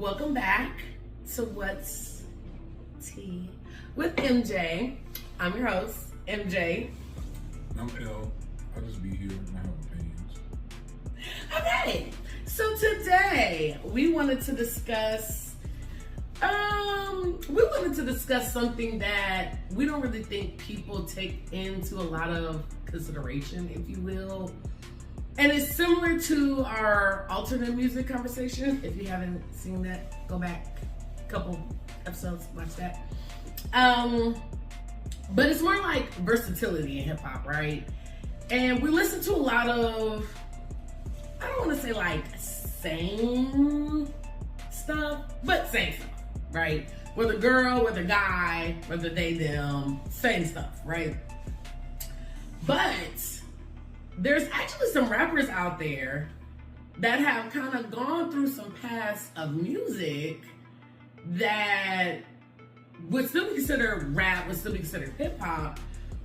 Welcome back to What's Tea with MJ. I'm your host, MJ. I'm L. I'll just be here and I have opinions. Okay, so today we wanted to discuss something that we don't really think people take into a lot of consideration, if you will. And it's similar to our alternate music conversation. If you haven't seen that, go back a couple episodes, watch that. But it's more like versatility in hip hop, right? And we listen to a lot of, I don't want to say like same stuff, but same stuff, right? Whether girl, whether guy, whether they, them, same stuff, right? But there's actually some rappers out there that have kind of gone through some paths of music that would still be considered rap, would still be considered hip hop,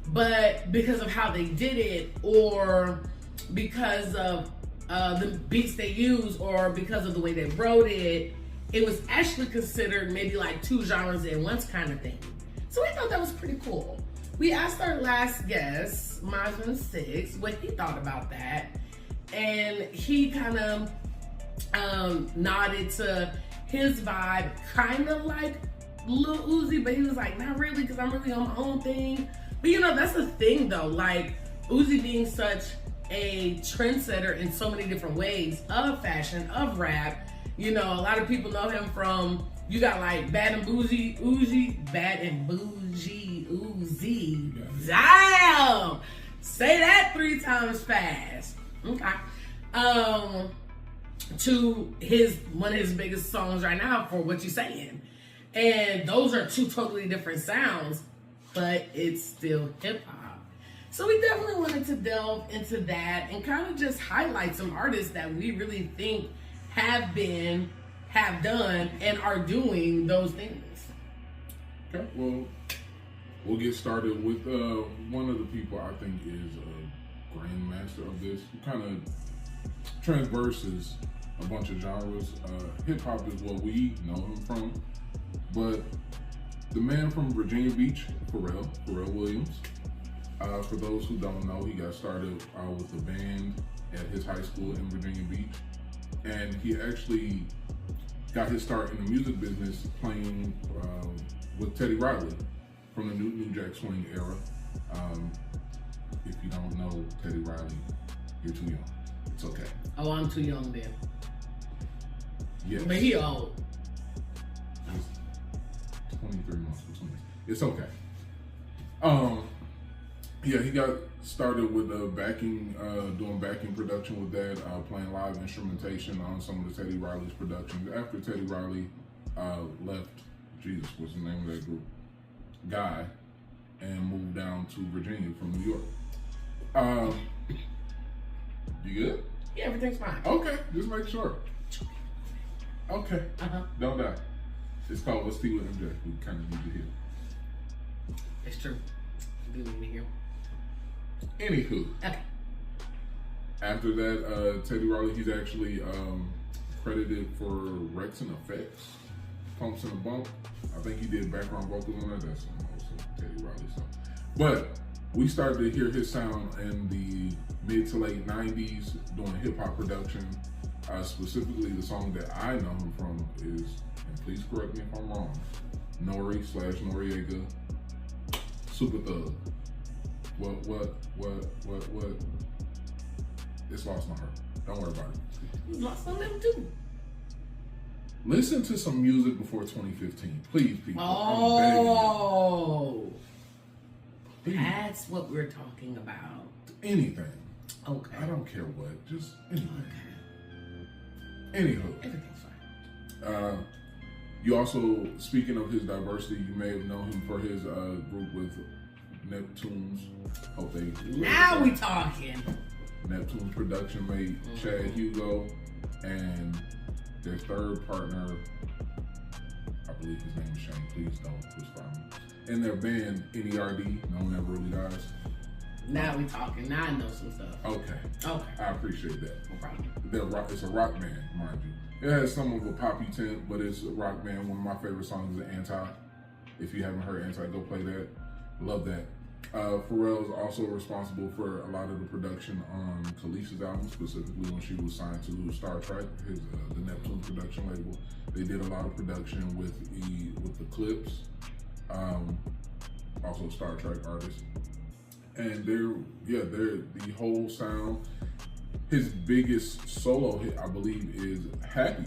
but because of how they did it, or because of the beats they use, or because of the way they wrote it, it was actually considered maybe like two genres in one kind of thing. So we thought that was pretty cool. We asked our last guest, Minisode, what he thought about that. And he kind of nodded to his vibe, kind of like Lil Uzi, but he was like, not really, because I'm really on my own thing. But you know, that's the thing though, like Uzi being such a trendsetter in so many different ways of fashion, of rap. You know, a lot of people know him from, you got like Bad and Bougie Uzi. Damn! Say that 3 times fast. Okay. To one of his biggest songs right now, For What You Saying. And those are two totally different sounds, but it's still hip hop. So we definitely wanted to delve into that and kind of just highlight some artists that we really think have done, and are doing those things. Okay, well, we'll get started with one of the people I think is a grandmaster of this. He kind of transverses a bunch of genres. Hip hop is what we know him from, but the man from Virginia Beach, Pharrell Williams. For those who don't know, he got started with a band at his high school in Virginia Beach, and he actually got his start in the music business playing with Teddy Riley from the New Jack Swing era. If you don't know Teddy Riley, you're too young. It's okay. Oh, I'm too young then. Yes. But he old. He's 23 months between us. It's okay. Yeah, he got started with doing backing production with that, playing live instrumentation on some of the Teddy Riley's productions. After Teddy Riley left, Jesus, what's the name of that group? Guy, and moved down to Virginia from New York. You good? Yeah, everything's fine. Okay, just make sure. Okay, Don't die. It's called What's Tea with MJ. We kind of need to hear. It's true. We do need to hear. Anywho, okay. After that, Teddy Riley, he's actually credited for Rex and Effects, Pumps and a Bump. I think he did background vocals on that. That's also Teddy Riley song. But we started to hear his sound in the mid to late 90s doing hip hop production. Specifically, the song that I know him from is, and please correct me if I'm wrong, Nori/Noriega, Super Thug. What? It's lost my heart. Don't worry about it. You lost on them too. Listen to some music before 2015. Please, people. Oh. That's what we're talking about. Anything. Okay. I don't care what. Just anything. Okay. Anywho. Everything's fine. You also, speaking of his diversity, you may have known him for his group with Neptune's. Hope they. Now we talking. Neptune's production mate, Chad Hugo, and their third partner, I believe his name is Shane. Please don't crucify me. And their band, NERD, No One Ever Really Dies. Now we talking. Now I know some stuff. Okay. I appreciate that. No problem. It's a rock band, mind you. It has some of a poppy tint, but it's a rock band. One of my favorite songs is Anti. If you haven't heard Anti, go play that. Love that. Pharrell is also responsible for a lot of the production on Khaleesi's album, specifically when she was signed to Star Trek, the Neptune production label. They did a lot of production with the clips. Also Star Trek artist. And they're the whole sound. His biggest solo hit, I believe, is Happy,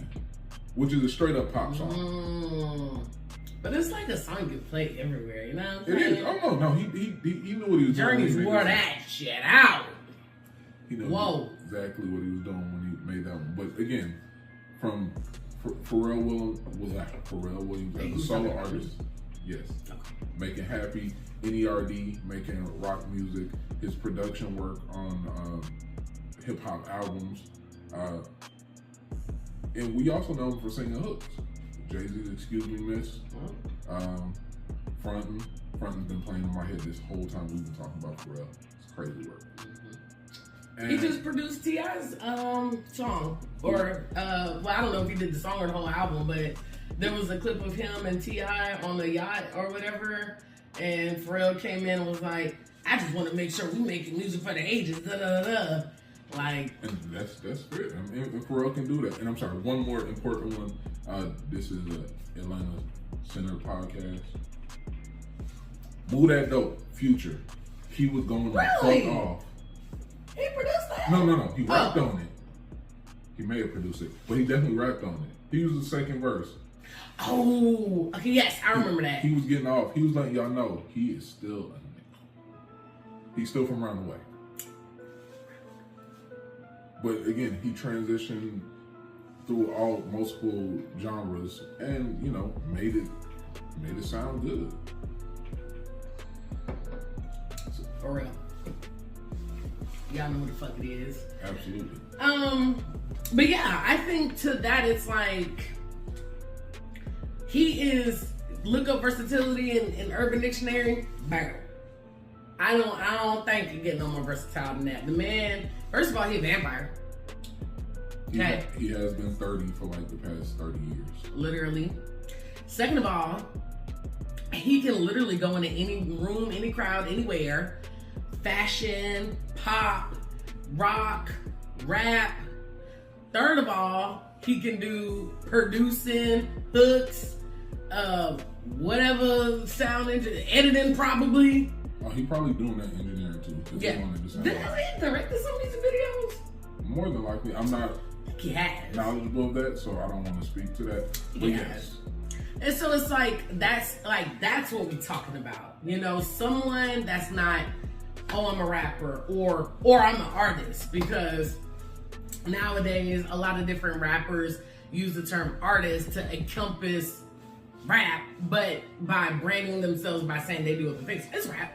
which is a straight up pop song. But it's like a song you play everywhere, you know what I'm It saying? is. Oh no, he knew what he was Journey's doing. wore that shit out. He knew exactly what he was doing when he made that one. But again, from Pharrell Williams as a solo artist, yes, making Happy, NERD, making rock music, his production work on hip hop albums, and we also know him for singing hooks. Jay-Z's "Excuse Me, Miss," Frontin'. Frontin's been playing in my head this whole time we've been talking about Pharrell. It's crazy work. And He just produced T.I.'s song, or well, I don't know if he did the song or the whole album, but there was a clip of him and T.I. on the yacht or whatever, and Pharrell came in and was like, "I just want to make sure we making music for the ages." Da da da. Like, and that's good. I mean, and Pharrell can do that. And I'm sorry, one more important one. This is a Atlanta Center podcast. Move That Dope, Future. He was going to fuck off. He produced that? No. He rapped on it. He may have produced it, but he definitely rapped on it. He was the second verse. Oh, okay, yes, I remember that. He was getting off. He was letting y'all know he is still a nigga. He's still from around the way. But again, he transitioned through multiple genres and, made it sound good. For real. Y'all know what the fuck it is. Absolutely. But yeah, I think to that it's like he is, look up versatility in Urban Dictionary, bam. I don't think you get no more versatile than that. The man, first of all, he's a vampire. Okay. He has been 30 for like the past 30 years. Literally. Second of all, he can literally go into any room, any crowd, anywhere. Fashion, pop, rock, rap. Third of all, he can do producing, hooks, whatever sound editing probably. Oh, he probably doing that engineering too. Yeah. Did he direct some of these videos? More than likely. I'm not knowledgeable of that, so I don't want to speak to that. But yes. And so it's that's what we're talking about. Someone that's not, oh, I'm a rapper or I'm an artist, because nowadays a lot of different rappers use the term artist to encompass rap, but by branding themselves by saying they do it for things, it's rap.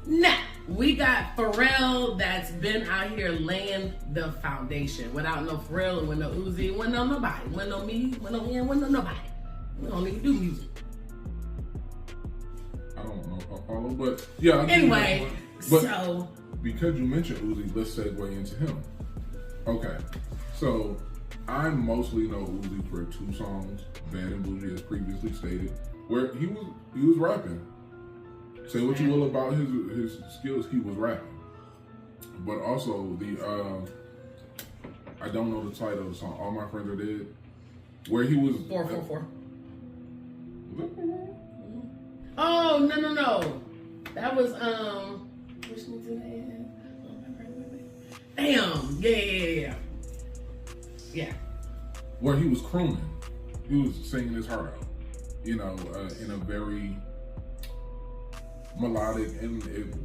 Now, we got Pharrell that's been out here laying the foundation. Without no Pharrell and with no Uzi, with no nobody. With no me, with no him, with no nobody. We don't even do music. I don't know if I follow, but yeah. Anyway, so because you mentioned Uzi, let's segue into him. Okay, so I mostly know Uzi for 2 songs, Bad and Bougie, as previously stated, where he was rapping. Say what you will about his skills, he was rapping. But also I don't know the title of the song, All My Friends Are Dead, where he was 444. Oh, no. That was push me to the end. Damn. Yeah. Where he was crooning. He was singing his heart out. In a very melodic and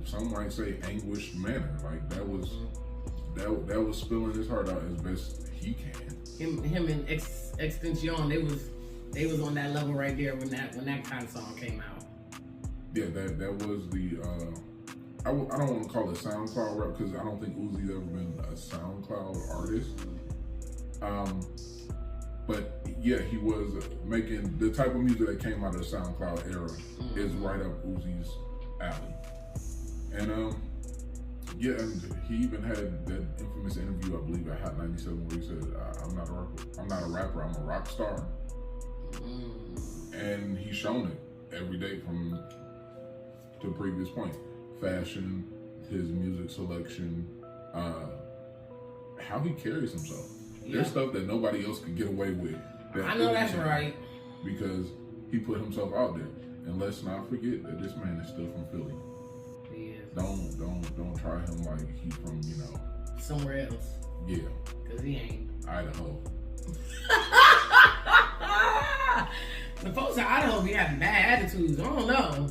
some might say anguished manner. Like that was spilling his heart out as best he can. Him and Extension, they was on that level right there when that kind of song came out. Yeah, that was the I don't want to call it SoundCloud rap, because I don't think Uzi's ever been a SoundCloud artist. But yeah, he was making the type of music that came out of the SoundCloud era is right up Uzi's alley. And Yeah, and he even had that infamous interview, I believe, at Hot 97, where he said, "I'm not a rapper. I'm a rock star." And he's shown it every day from to the previous point. Fashion, his music selection, how he carries himself. Yeah. There's stuff that nobody else can get away with. I know that's right. Because he put himself out there. And let's not forget that this man is still from Philly. He is. Don't try him like he from, somewhere else. Yeah. Cause he ain't. Idaho. The folks in Idaho be having bad attitudes. I don't know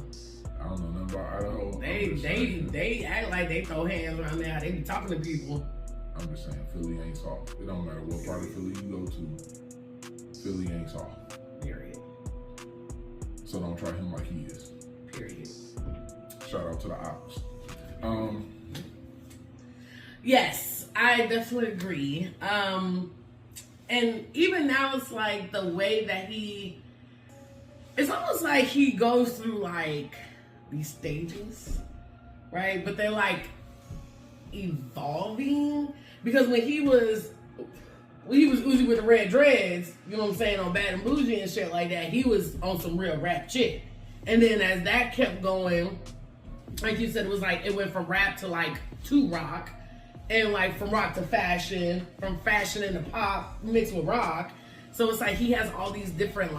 nothing about Idaho. They act like they throw hands around there. They be talking to people. I'm just saying, Philly ain't soft. It don't matter what part of Philly you go to. Philly ain't soft. Period. So don't try him like he is. Period. Shout out to the Ops. Yes, I definitely agree. And even now it's like the way that it's almost like he goes through like these stages, right? But they're like evolving, because when he was Uzi with the red dreads, you know what I'm saying, on Bad and Bougie and shit like that, he was on some real rap shit. And then as that kept going, like you said, it was like it went from rap to rock, and like from rock to fashion, from fashion into pop mixed with rock. So it's like he has all these different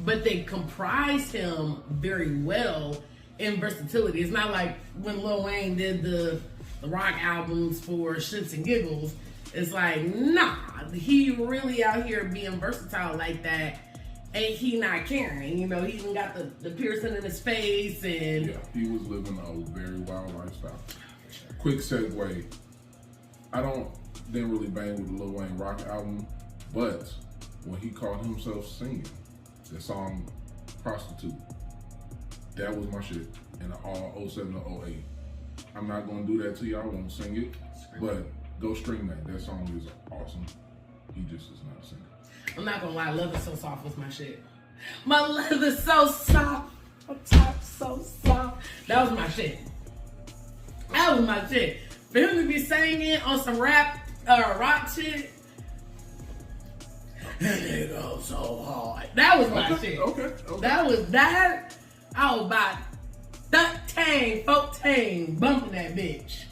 but they comprise him very well in versatility. It's not like when Lil Wayne did the rock albums for shits and giggles. It's like, nah, he really out here being versatile like that, and he not caring. He even got the piercing in his face, and yeah, he was living a very wild lifestyle. Quick segue. I didn't really bang with the Lil Wayne rock album, but when he caught himself singing the song Prostitute, that was my shit in all 07 to 08. I'm not gonna do that to you, I won't sing it, but go stream that. That song is awesome. He just is not a singer. I'm not gonna lie, Love Is So Soft was my shit. My love is so soft, my top so soft. That was my shit. That was my shit. For him to be singing on some rock shit, and it goes so hard. That was my shit. Okay. That was that. I was about 13, 14, bumping that bitch.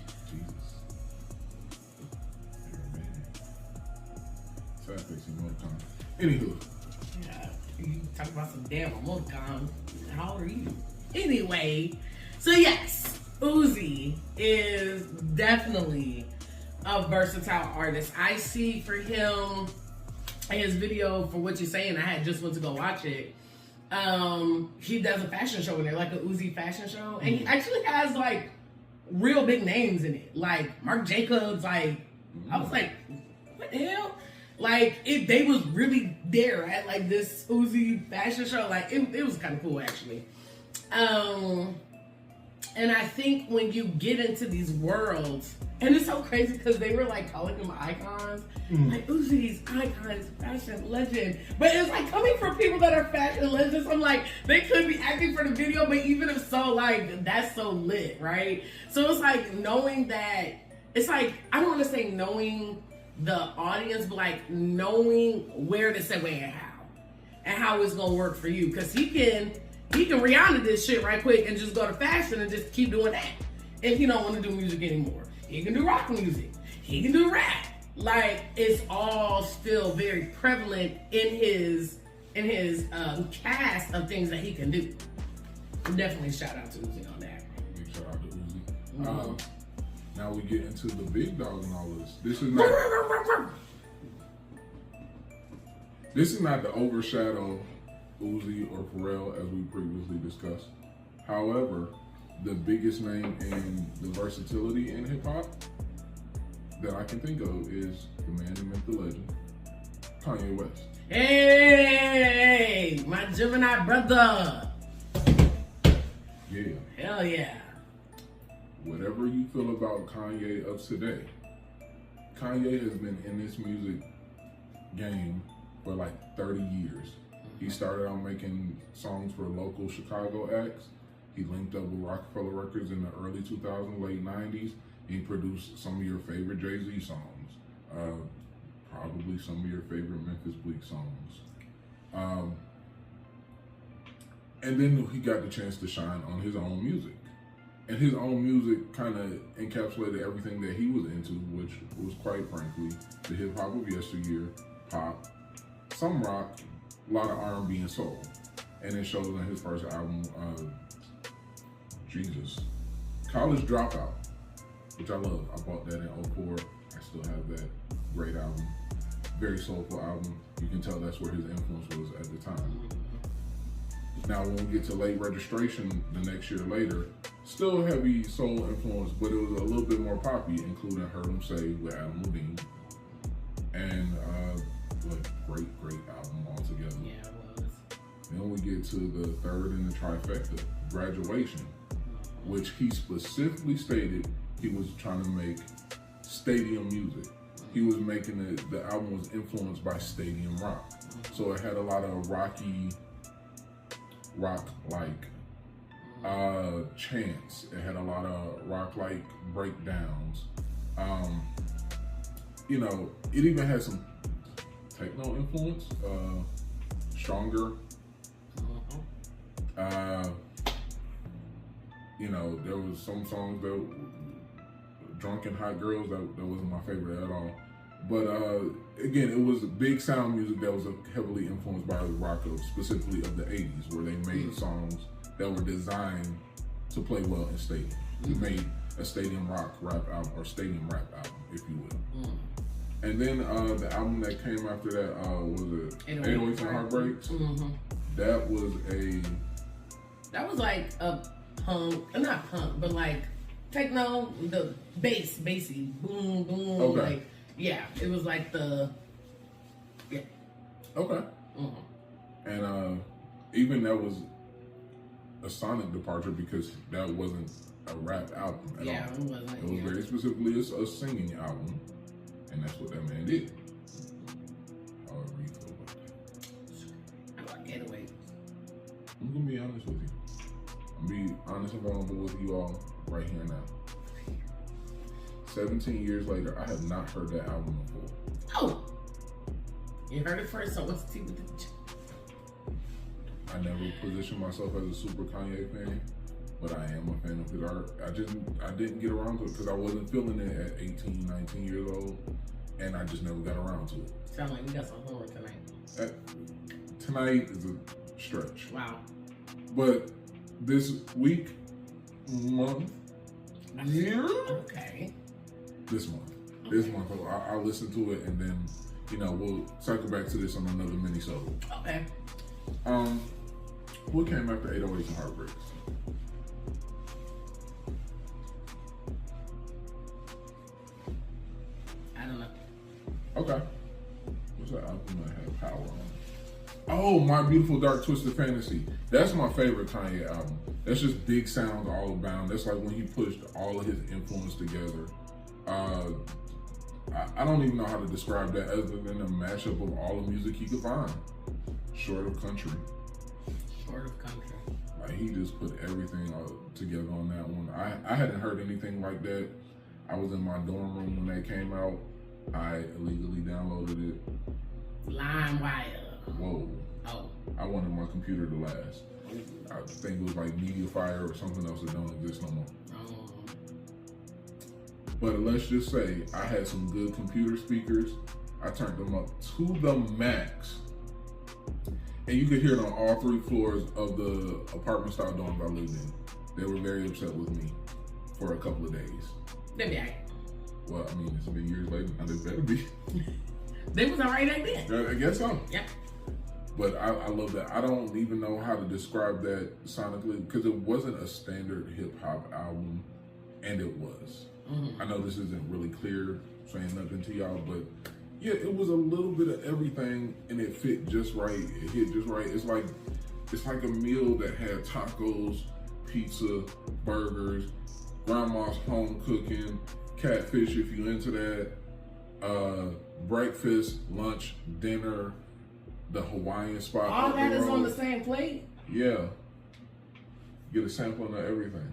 Anywho. Yeah, you talk about some damn emoticon. How old are you? Anyway, so yes, Uzi is definitely a versatile artist. I see for him his video For What You Saying. I had just went to go watch it. He does a fashion show in there, like a Uzi fashion show, and he actually has like real big names in it, like Marc Jacobs. I was like, what the hell? Like, they was really there at like this Uzi fashion show. Like, it was kind of cool, actually. And I think when you get into these worlds, and it's so crazy because they were like calling him icons. Like, Uzi's icons, fashion legend. But it's like coming from people that are fashion legends. I'm like, they could be acting for the video, but even if so, like, that's so lit, right? So it's like knowing that, it's like, I don't want to say knowing the audience, but like knowing where to segue and how it's gonna work for you, because he can Rihanna this shit right quick and just go to fashion and just keep doing that. If he don't want to do music anymore, he can do rock music, he can do rap. Like, it's all still very prevalent in his cast of things that he can do. Definitely shout out to Uzi on that. Big shout out to Uzi. Now we get into the big dog and all this. This is not to overshadow Uzi or Pharrell, as we previously discussed. However, the biggest name in the versatility in hip hop that I can think of is the man who made the legend, Kanye West. Hey, my Gemini brother. Yeah. Hell yeah. Whatever you feel about Kanye of today, Kanye has been in this music game for like 30 years. He started out making songs for local Chicago acts, He linked up with Rockefeller Records in the early 2000s, late 90s. He produced some of your favorite Jay-Z songs, probably some of your favorite Memphis Bleak songs. And then he got the chance to shine on his own music. And his own music kind of encapsulated everything that he was into, which was quite frankly the hip hop of yesteryear, pop, some rock, a lot of R&B and soul. And it shows on his first album, College Dropout, which I love. I bought that in 04. I still have that. Great album. Very soulful album. You can tell that's where his influence was at the time. Now, when we get to Late Registration, the next year later, still heavy soul influence, but it was a little bit more poppy, including Heard 'Em Say with Adam Levine. And great album altogether. Yeah, it was. Then we get to the third in the trifecta, Graduation, which he specifically stated he was trying to make stadium music. He was making the album was influenced by stadium rock. So it had a lot of rock-like chants. It had a lot of rock-like breakdowns. It even had some techno influence, stronger. There was some songs that Drunken Hot Girls that wasn't my favorite at all. But again, it was big sound music that was heavily influenced by the rock, specifically of the 80s, where they made songs that were designed to play well in stadiums. He made a stadium rap album, or stadium rap album, if you will. And then the album that came after that was it 808s and Heartbreaks. That was like a punk, not punk, but like techno, the bassy, boom, boom. Okay. Like, yeah, it was like the, yeah. Okay. And even that was a sonic departure because that wasn't a rap album at all. It wasn't. It was very specifically a singing album, and that's what that man did. However you feel about that. I like 808. I'm gonna be honest with you. I'm gonna be honest and vulnerable with you all right here now. 17 years later, I have not heard that album before. Oh! You heard it first, so what's the tea with the... I never positioned myself as a super Kanye fan, but I am a fan of his art. I didn't get around to it because I wasn't feeling it at 18, 19 years old, and I just never got around to it. Sound like we got some homework tonight. Tonight is a stretch. Wow. But this week, month, year? Okay. This month. This month, I'll listen to it, and then, we'll circle back to this on another Minisode. Okay. What came after 808s and Heartbreaks? I don't know. Okay. What's that album that had power on it? Oh, My Beautiful Dark Twisted Fantasy. That's my favorite Kanye album. That's just big sounds all around. That's like when he pushed all of his influence together. I don't even know how to describe that other than a mashup of all the music he could find. Short of country. Short of country. Like, he just put everything together on that one. I hadn't heard anything like that. I was in my dorm room when that came out. I illegally downloaded it. LimeWire. Whoa. Oh. I wanted my computer to last. I think it was like MediaFire or something else that don't exist no more. But let's just say I had some good computer speakers. I turned them up to the max. And you could hear it on all 3 floors of the apartment style dorms I lived in. They were very upset with me for a couple of days. They be alright. Well, I mean, it's been years later, now they better be. They was alright back then. I guess so. Yeah. But I love that. I don't even know how to describe that sonically because it wasn't a standard hip hop album, and it was. I know this isn't really clear, saying nothing to y'all, but yeah, it was a little bit of everything, and it fit just right. It hit just right. It's like a meal that had tacos, pizza, burgers, grandma's home cooking, catfish if you into that, breakfast, lunch, dinner, the Hawaiian spot. All that is on the same plate? Yeah. get a sampling of everything.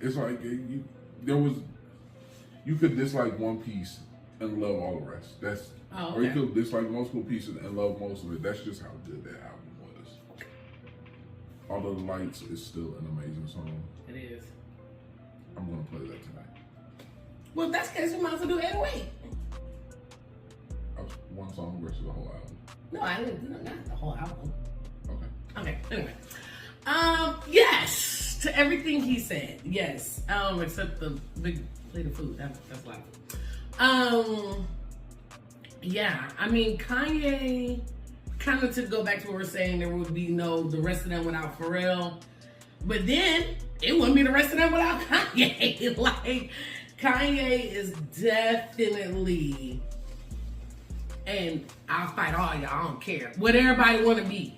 It's like you could dislike one piece and love all the rest. That's or you could dislike multiple pieces and love most of it. That's just how good that album was. Although the Lights is still an amazing song. It is. I'm gonna play that tonight. Well, if that's the case, we might as well do 808. One song versus the whole album. No, I didn't. Not the whole album. Okay. Anyway, yes to everything he said. Yes, except the big plate of food. That's loud. Yeah. I mean, Kanye. Kind of to go back to what we're saying, there would be the rest of them without Pharrell. But then it wouldn't be the rest of them without Kanye. Like, Kanye is definitely, and I'll fight all y'all, I don't care. What everybody want to be.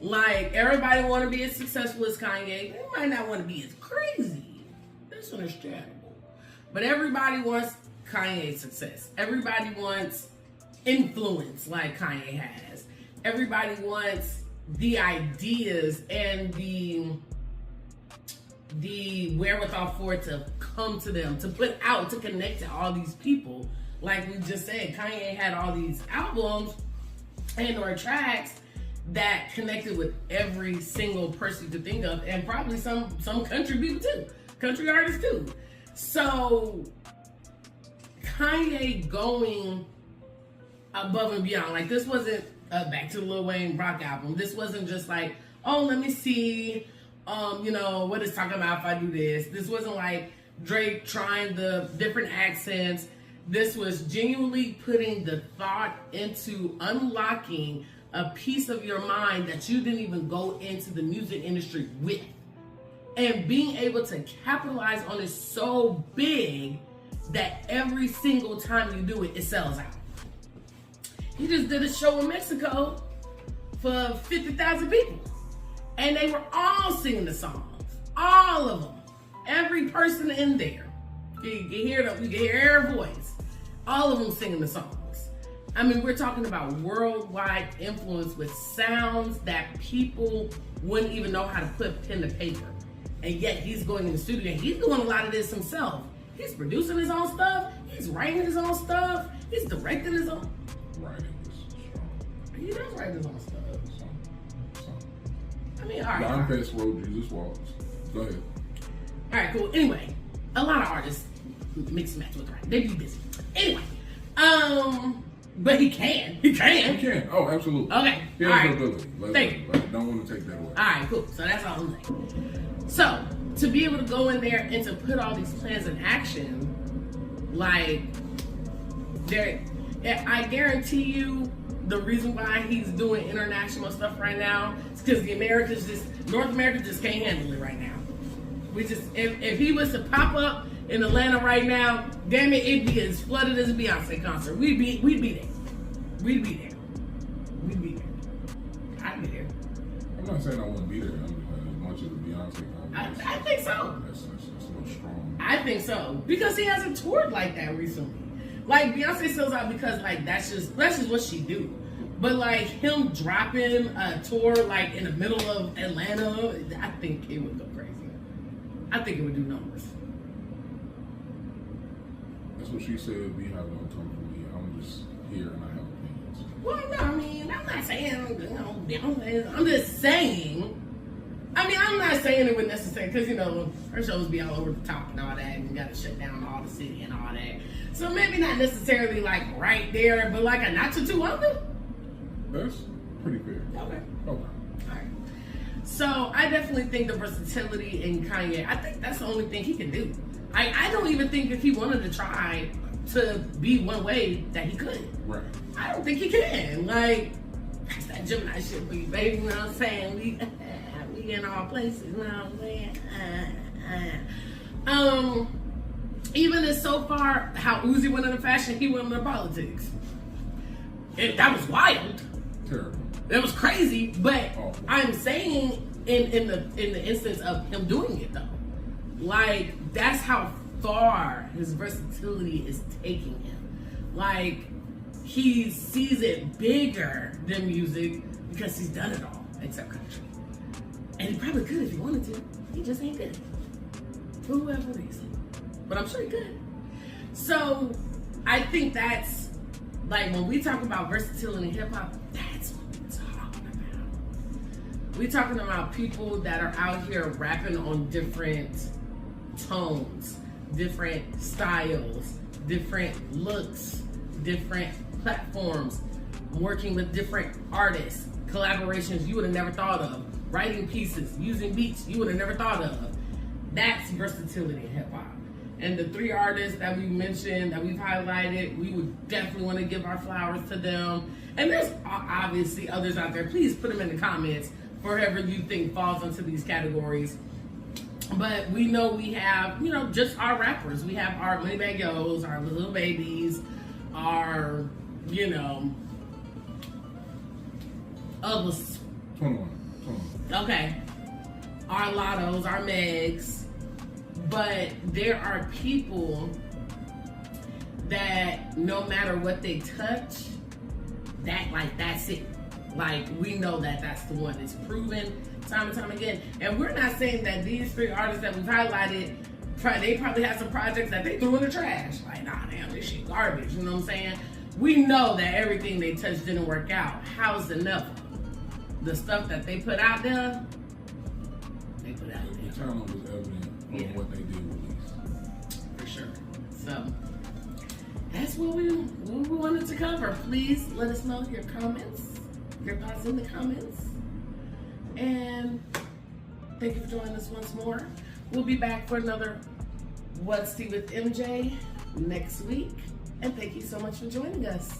Like, everybody want to be as successful as Kanye. They might not want to be as crazy. That's understandable. But everybody wants Kanye's success. Everybody wants influence like Kanye has. Everybody wants the ideas and the wherewithal for it to come to them, to put out, to connect to all these people. Like we just said, Kanye had all these albums and or tracks that connected with every single person you could think of, and probably some country people too, country artists too. So Kanye going above and beyond, like this wasn't back to the Lil Wayne Rock album. This wasn't just like, oh, let me see, what it's talking about if I do this. This wasn't like Drake trying the different accents. This was genuinely putting the thought into unlocking a piece of your mind that you didn't even go into the music industry with. And being able to capitalize on it so big that every single time you do it, it sells out. He just did a show in Mexico for 50,000 people. And they were all singing the songs. All of them. Every person in there. You can hear their voice. All of them singing the songs. I mean, we're talking about worldwide influence with sounds that people wouldn't even know how to put pen to paper. And yet he's going in the studio and he's doing a lot of this himself. He's producing his own stuff. He's writing his own stuff. He's directing his own. Writing is strong. He does write his own stuff. I mean, all right. Don Fest wrote Jesus Walks. Go ahead. All right, cool. Anyway, a lot of artists mix and match with writing. They be busy. Anyway, but he can. He can. Oh, absolutely. Okay. He has the ability. Thank you. Don't want to take that away. All right, cool. So that's all I'm saying. So to be able to go in there and to put all these plans in action, like I guarantee you, the reason why he's doing international stuff right now is because North America just can't handle it right now. We just, if he was to pop up in Atlanta right now, damn it, it'd be as flooded as a Beyonce concert. We'd be there. I'd be there. I'm not saying I wouldn't be there as much as the Beyonce concert. I think so. That's a little strong. I think so. Because he hasn't toured like that recently. Like, Beyonce sells out because, like, that's just what she do. But, like, him dropping a tour, like, in the middle of Atlanta, I think it would go crazy. I think it would do numbers. That's what she said. Beehive don't come for me. I'm just here and I have opinions. Well, no, I mean, I'm not saying, Beyonce. I'm just saying. I mean, I'm not saying it would necessarily, because, her shows be all over the top and all that, and you got to shut down all the city and all that. So maybe not necessarily, like, right there, but like a notch or two under. That's pretty fair. Okay. All right. So I definitely think the versatility in Kanye, I think that's the only thing he can do. I don't even think if he wanted to try to be one way that he could. Right. I don't think he can. Like, that's that Gemini shit for you, baby. You know what I'm saying? We in all places, you know what I'm saying? Even as so far how Uzi went into fashion, he went into politics. That was wild. Terrible. It was crazy, but I'm saying in the instance of him doing it though, like that's how far his versatility is taking him. Like he sees it bigger than music because he's done it all except country. And he probably could if he wanted to. He just ain't good. For whoever reason. But I'm sure he could. So I think that's like when we talk about versatility in hip hop, that's what we're talking about. We're talking about people that are out here rapping on different tones, different styles, different looks, different platforms, working with different artists, collaborations you would have never thought of, writing pieces, using beats you would have never thought of. That's versatility in hip hop. And the 3 artists that we mentioned, that we've highlighted, we would definitely want to give our flowers to them. And there's obviously others out there. Please put them in the comments for whoever you think falls into these categories. But we know we have, you know, just our rappers. We have our Moneybagg Yo's, our Lil Babies, our, you know, others. 21. Okay. Our Lottos, our Megs. But there are people that no matter what they touch, that's it. Like, we know that that's the one that's proven time and time again. And we're not saying that these 3 artists that we've highlighted, they probably have some projects that they threw in the trash. Like, nah, damn, this shit garbage. You know what I'm saying? We know that everything they touched didn't work out. How's enough? The stuff that they put out there, they put out there. The talent was evident on what they did release. For sure. So that's what we wanted to cover. Please let us know your comments, your thoughts in the comments. And thank you for joining us once more. We'll be back for another What's Tea with MJ next week. And thank you so much for joining us.